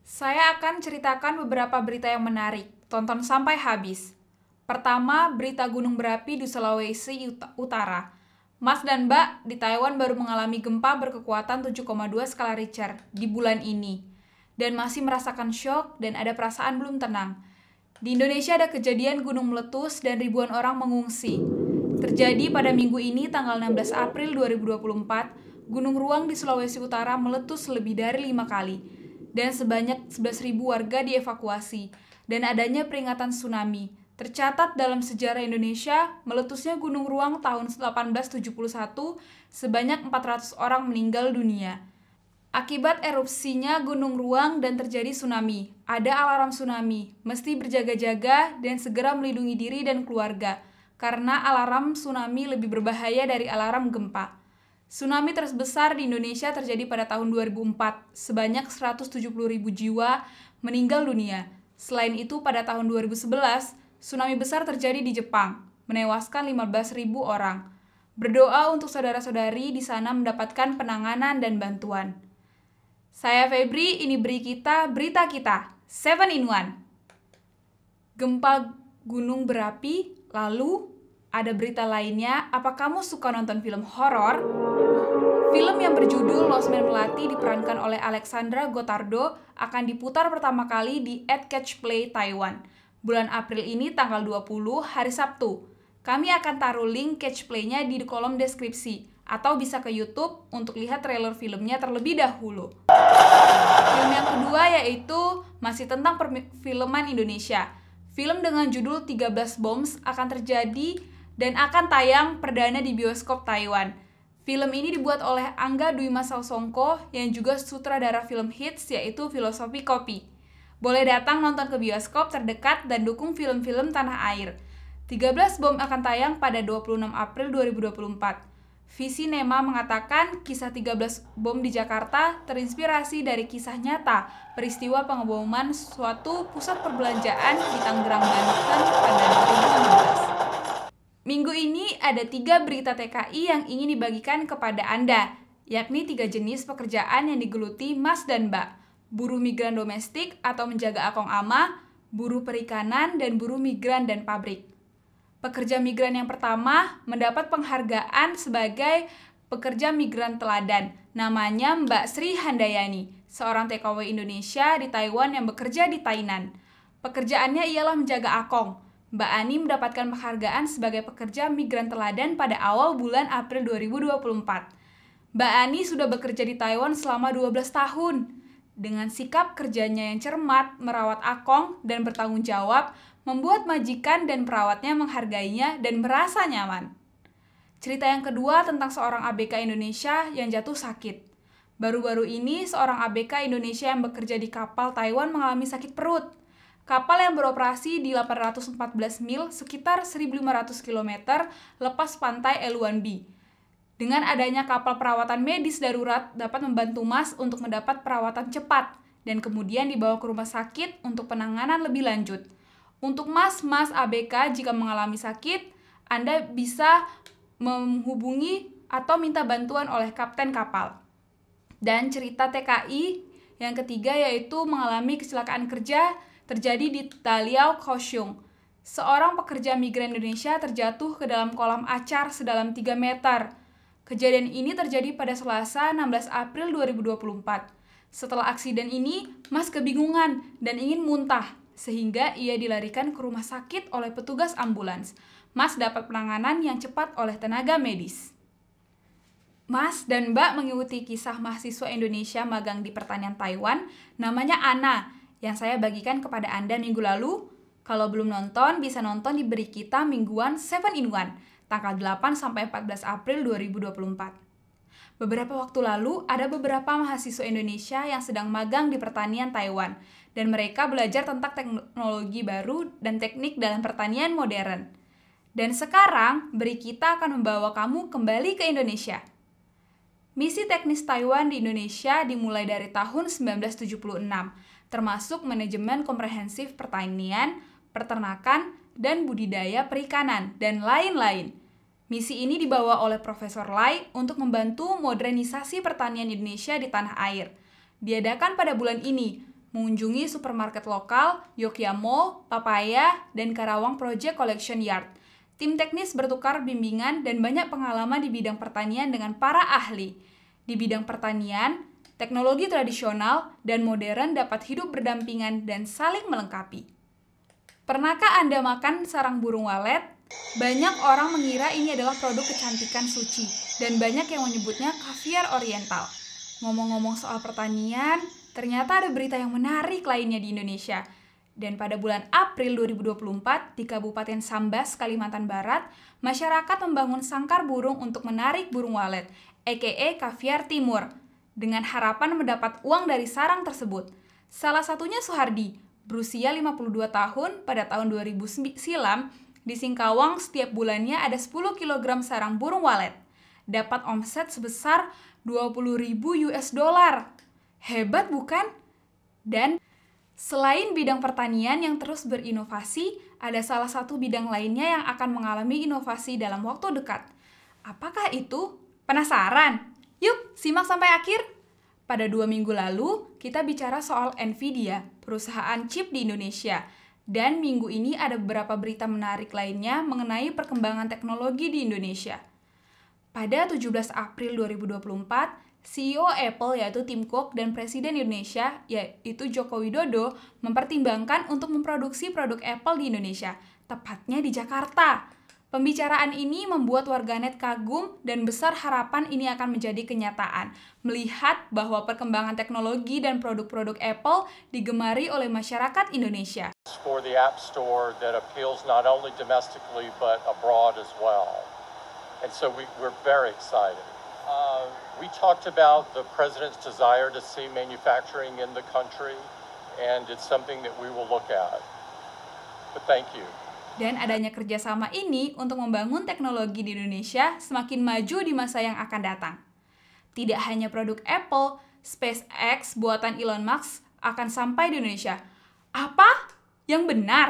Saya akan ceritakan beberapa berita yang menarik. Tonton sampai habis. Pertama, berita gunung berapi di Sulawesi Utara. Mas dan Mbak, di Taiwan baru mengalami gempa berkekuatan 7,2 skala Richter di bulan ini. Dan masih merasakan syok dan ada perasaan belum tenang. Di Indonesia ada kejadian gunung meletus dan ribuan orang mengungsi. Terjadi pada minggu ini tanggal 16 April 2024, Gunung Ruang di Sulawesi Utara meletus lebih dari 5 kali. Dan sebanyak 11.000 warga dievakuasi, dan adanya peringatan tsunami. Tercatat dalam sejarah Indonesia, meletusnya Gunung Ruang tahun 1871, sebanyak 400 orang meninggal dunia. Akibat erupsinya Gunung Ruang dan terjadi tsunami. Ada alarm tsunami, mesti berjaga-jaga dan segera melindungi diri dan keluarga, karena alarm tsunami lebih berbahaya dari alarm gempa. Tsunami terbesar di Indonesia terjadi pada tahun 2004, sebanyak 170.000 jiwa meninggal dunia. Selain itu, pada tahun 2011, tsunami besar terjadi di Jepang, menewaskan 15.000 orang. Berdoa untuk saudara-saudari di sana mendapatkan penanganan dan bantuan. Saya Febri, ini berita kita, 7 in 1. Gempa gunung berapi, lalu ada berita lainnya. Apa kamu suka nonton film horor? Film yang berjudul Lost Man Melati diperankan oleh Alexandra Gottardo akan diputar pertama kali di @Catch Play Taiwan. Bulan April ini tanggal 20, hari Sabtu. Kami akan taruh link Catch Play-nya di kolom deskripsi, atau bisa ke YouTube untuk lihat trailer filmnya terlebih dahulu. Film yang kedua yaitu masih tentang perfilman Indonesia. Film dengan judul 13 Bombs akan terjadi dan akan tayang perdana di bioskop Taiwan. Film ini dibuat oleh Angga Dwi Sasongko yang juga sutradara film hits yaitu Filosofi Kopi. Boleh datang nonton ke bioskop terdekat dan dukung film-film tanah air. 13 Bom akan tayang pada 26 April 2024. Visinema mengatakan kisah 13 bom di Jakarta terinspirasi dari kisah nyata peristiwa pengeboman suatu pusat perbelanjaan di Tangerang, Banten pada 2016. Minggu ini ada 3 berita TKI yang ingin dibagikan kepada Anda, yakni 3 jenis pekerjaan yang digeluti Mas dan Mbak: buruh migran domestik atau menjaga akong ama, buruh perikanan, dan buruh migran dan pabrik. Pekerja migran yang pertama mendapat penghargaan sebagai pekerja migran teladan. Namanya Mbak Sri Handayani, seorang TKW Indonesia di Taiwan yang bekerja di Tainan. Pekerjaannya ialah menjaga akong. Mbak Ani mendapatkan penghargaan sebagai pekerja migran teladan pada awal bulan April 2024. Mbak Ani sudah bekerja di Taiwan selama 12 tahun. Dengan sikap kerjanya yang cermat, merawat akong, dan bertanggung jawab, membuat majikan dan perawatnya menghargainya dan merasa nyaman. Cerita yang kedua tentang seorang ABK Indonesia yang jatuh sakit. Baru-baru ini, seorang ABK Indonesia yang bekerja di kapal Taiwan mengalami sakit perut. Kapal yang beroperasi di 814 mil, sekitar 1.500 km, lepas pantai Eluan-B. Dengan adanya kapal perawatan medis darurat dapat membantu Mas untuk mendapat perawatan cepat dan kemudian dibawa ke rumah sakit untuk penanganan lebih lanjut. Untuk Mas ABK jika mengalami sakit, Anda bisa menghubungi atau minta bantuan oleh kapten kapal. Dan cerita TKI yang ketiga yaitu mengalami kecelakaan kerja terjadi di Daliao, Kaohsiung. Seorang pekerja migran Indonesia terjatuh ke dalam kolam acar sedalam 3 meter. Kejadian ini terjadi pada Selasa 16 April 2024. Setelah aksiden ini, Mas kebingungan dan ingin muntah, sehingga ia dilarikan ke rumah sakit oleh petugas ambulans. Mas dapat penanganan yang cepat oleh tenaga medis. Mas dan Mbak mengikuti kisah mahasiswa Indonesia magang di pertanian Taiwan, namanya Ana, yang saya bagikan kepada Anda minggu lalu. Kalau belum nonton, bisa nonton di Beri Kita mingguan 7 in 1, tanggal 8-14 April 2024. Beberapa waktu lalu, ada beberapa mahasiswa Indonesia yang sedang magang di pertanian Taiwan, dan mereka belajar tentang teknologi baru dan teknik dalam pertanian modern. Dan sekarang, Beri Kita akan membawa kamu kembali ke Indonesia. Misi teknis Taiwan di Indonesia dimulai dari tahun 1976, termasuk manajemen komprehensif pertanian, peternakan, dan budidaya perikanan, dan lain-lain. Misi ini dibawa oleh Profesor Lai untuk membantu modernisasi pertanian Indonesia di tanah air. Diadakan pada bulan ini, mengunjungi supermarket lokal, Yogya Mall, Papaya, dan Karawang Project Collection Yard. Tim teknis bertukar bimbingan dan banyak pengalaman di bidang pertanian dengan para ahli. Di bidang pertanian, teknologi tradisional dan modern dapat hidup berdampingan dan saling melengkapi. Pernahkah Anda makan sarang burung walet? Banyak orang mengira ini adalah produk kecantikan suci, dan banyak yang menyebutnya kaviar oriental. Ngomong-ngomong soal pertanian, ternyata ada berita yang menarik lainnya di Indonesia. Dan pada bulan April 2024, di Kabupaten Sambas, Kalimantan Barat, masyarakat membangun sangkar burung untuk menarik burung walet, aka kaviar timur, dengan harapan mendapat uang dari sarang tersebut. Salah satunya Suhardi, berusia 52 tahun pada tahun 2000 silam, di Singkawang setiap bulannya ada 10 kg sarang burung walet. Dapat omset sebesar 20.000 US dollar. Hebat bukan? Dan selain bidang pertanian yang terus berinovasi, ada salah satu bidang lainnya yang akan mengalami inovasi dalam waktu dekat. Apakah itu? Penasaran? Yuk, simak sampai akhir. Pada 2 minggu lalu, kita bicara soal Nvidia, perusahaan chip di Indonesia. Dan minggu ini ada beberapa berita menarik lainnya mengenai perkembangan teknologi di Indonesia. Pada 17 April 2024, CEO Apple yaitu Tim Cook dan Presiden Indonesia yaitu Joko Widodo mempertimbangkan untuk memproduksi produk Apple di Indonesia, tepatnya di Jakarta. Pembicaraan ini membuat warganet kagum dan besar harapan ini akan menjadi kenyataan, melihat bahwa perkembangan teknologi dan produk-produk Apple digemari oleh masyarakat Indonesia. For the App Store that appeals not only domestically but abroad as well. And so we're very excited. We talked about the President's desire to see manufacturing in the country, and it's something that we will look at. But thank you. Dan adanya kerjasama ini untuk membangun teknologi di Indonesia semakin maju di masa yang akan datang. Tidak hanya produk Apple, SpaceX buatan Elon Musk akan sampai di Indonesia. Apa? Yang benar?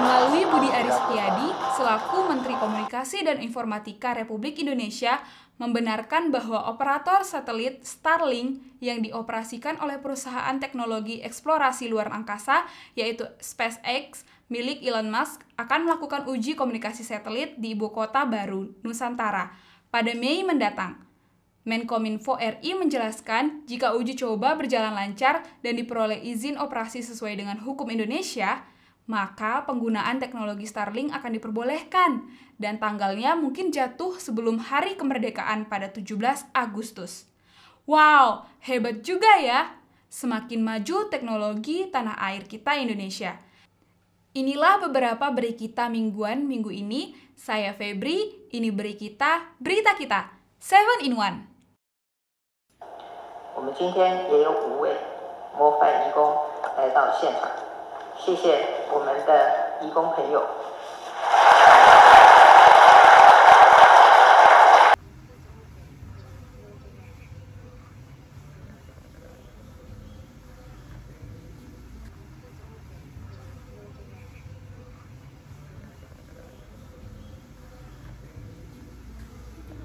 Melalui Budi Aris Setiadi, selaku Menteri Komunikasi dan Informatika Republik Indonesia, membenarkan bahwa operator satelit Starlink yang dioperasikan oleh perusahaan teknologi eksplorasi luar angkasa, yaitu SpaceX, milik Elon Musk, akan melakukan uji komunikasi satelit di Ibu Kota Baru, Nusantara, pada Mei mendatang. Menkominfo RI menjelaskan, jika uji coba berjalan lancar dan diperoleh izin operasi sesuai dengan hukum Indonesia, maka penggunaan teknologi Starlink akan diperbolehkan dan tanggalnya mungkin jatuh sebelum hari kemerdekaan pada 17 Agustus. Wow, hebat juga ya! Semakin maju teknologi tanah air kita Indonesia. Inilah beberapa beri kita mingguan minggu ini. Saya Febri, ini beri kita, berita kita, 7 in 1. 我们今天也有5位模范移工来到现场。谢谢我们的移工朋友。